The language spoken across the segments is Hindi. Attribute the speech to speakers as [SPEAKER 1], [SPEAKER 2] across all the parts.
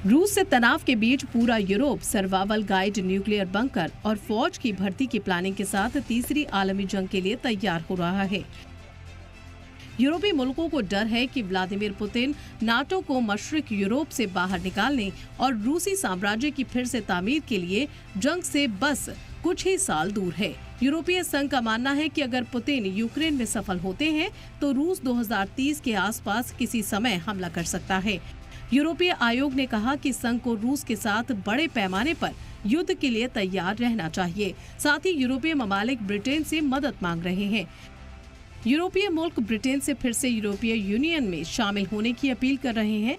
[SPEAKER 1] रूस से तनाव के बीच पूरा Europe survival guide, nuclear bunker और फौज की भर्ती की प्लानिंग के साथ तीसरी आलमी जंग के लिए तैयार हो रहा है। यूरोपीय मुल्कों को डर है कि व्लादिमीर पुतिन नाटो को मशरिक यूरोप से बाहर निकालने और रूसी साम्राज्य की फिर से तामीर के लिए जंग से बस कुछ ही साल दूर है। यूरोपीय संघ का मानना है कि अगर पुतिन यूक्रेन में सफल होते हैं तो रूस 2030 के आसपास किसी समय हमला कर सकता है। यूरोपीय आयोग ने कहा कि संघ को रूस के साथ बड़े पैमाने पर युद्ध के लिए तैयार रहना चाहिए। साथ ही यूरोपीय ममालिक ब्रिटेन से मदद मांग रहे हैं। यूरोपीय मुल्क ब्रिटेन से फिर से यूरोपीय यूनियन में शामिल होने की अपील कर रहे हैं।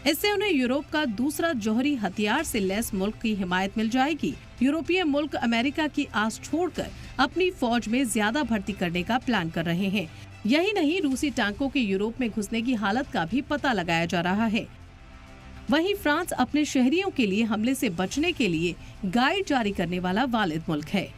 [SPEAKER 1] इससे उन्हें यूरोप का दूसरा जौहरी हथियार से लैस मुल्क की हिमायत मिल जाएगी। यूरोपीय मुल्क अमेरिका की आस छोड़कर अपनी फौज में ज्यादा भर्ती करने का प्लान कर रहे हैं। यही नहीं, रूसी टैंकों के यूरोप में घुसने की हालत का भी पता लगाया जा रहा है। वहीं फ्रांस अपने शहरियों के लिए हमले से बचने के लिए गाइड जारी करने वाला वालिद मुल्क है।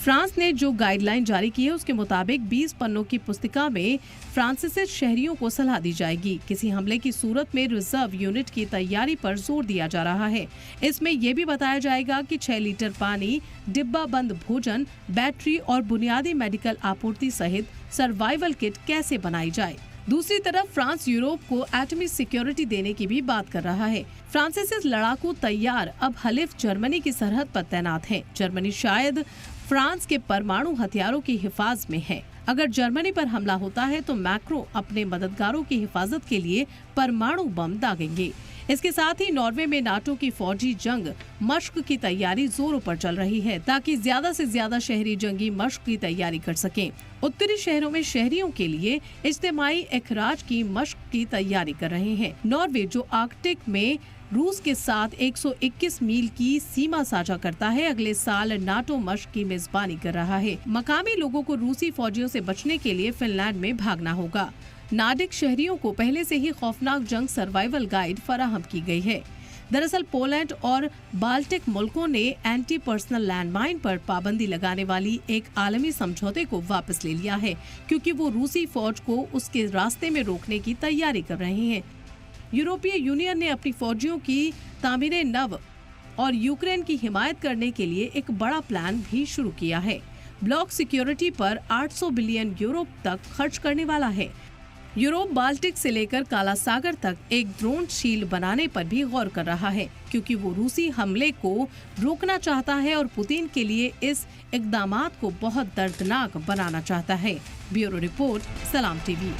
[SPEAKER 1] फ्रांस ने जो गाइडलाइन जारी की है उसके मुताबिक 20 पन्नों की पुस्तिका में फ्रांसीसी शहरियों को सलाह दी जाएगी। किसी हमले की सूरत में रिजर्व यूनिट की तैयारी पर जोर दिया जा रहा है। इसमें यह भी बताया जाएगा कि 6 लीटर पानी, डिब्बा बंद भोजन, बैटरी और बुनियादी मेडिकल आपूर्ति सहित सर्वाइवल किट कैसे बनाई जाए। दूसरी तरफ फ्रांस यूरोप को एटमी सिक्योरिटी देने की भी बात कर रहा है। फ्रांसीसी लड़ाकू तैयार अब हलिफ जर्मनी की सरहद पर तैनात है। जर्मनी शायद फ्रांस के परमाणु हथियारों की हिफाजत में है। अगर जर्मनी पर हमला होता है तो मैक्रो अपने मददगारों की हिफाजत के लिए परमाणु बम दागेंगे। इसके साथ ही नॉर्वे में नाटो की फौजी जंग मश्क की तैयारी जोरों पर चल रही है ताकि ज्यादा से ज्यादा शहरी जंगी मश्क की तैयारी कर सकें। उत्तरी शहरों में शहरियों के लिए इज्तिमाई इखराज की मश्क की तैयारी कर रहे हैं। नॉर्वे जो आर्कटिक में रूस के साथ 121 मील की सीमा साझा करता है, अगले साल नाटो मश्क की मेजबानी कर रहा है। मकामी लोगों को रूसी फौजियों से बचने के लिए फिनलैंड में भागना होगा। नार्डिक शहरियों को पहले से ही खौफनाक जंग सर्वाइवल गाइड फराहम की गई है। दरअसल पोलैंड और बाल्टिक मुल्कों ने एंटी पर्सनल लैंडमाइन पर पाबंदी लगाने वाली एक आलमी समझौते को वापस ले लिया है, क्योंकि वो रूसी फौज को उसके रास्ते में रोकने की तैयारी कर रहे हैं। यूरोपीय यूनियन ने अपनी फौजियों की तामीरे नव और यूक्रेन की हिमायत करने के लिए एक बड़ा प्लान भी शुरू किया है। ब्लॉक सिक्योरिटी पर 800 बिलियन यूरो तक खर्च करने वाला है। यूरोप बाल्टिक से लेकर काला सागर तक एक ड्रोन शील्ड बनाने पर भी गौर कर रहा है, क्योंकि वो रूसी हमले को रोकना चाहता है और पुतिन के लिए इस इक़दामात को बहुत दर्दनाक बनाना चाहता है। ब्यूरो रिपोर्ट, सलाम टीवी।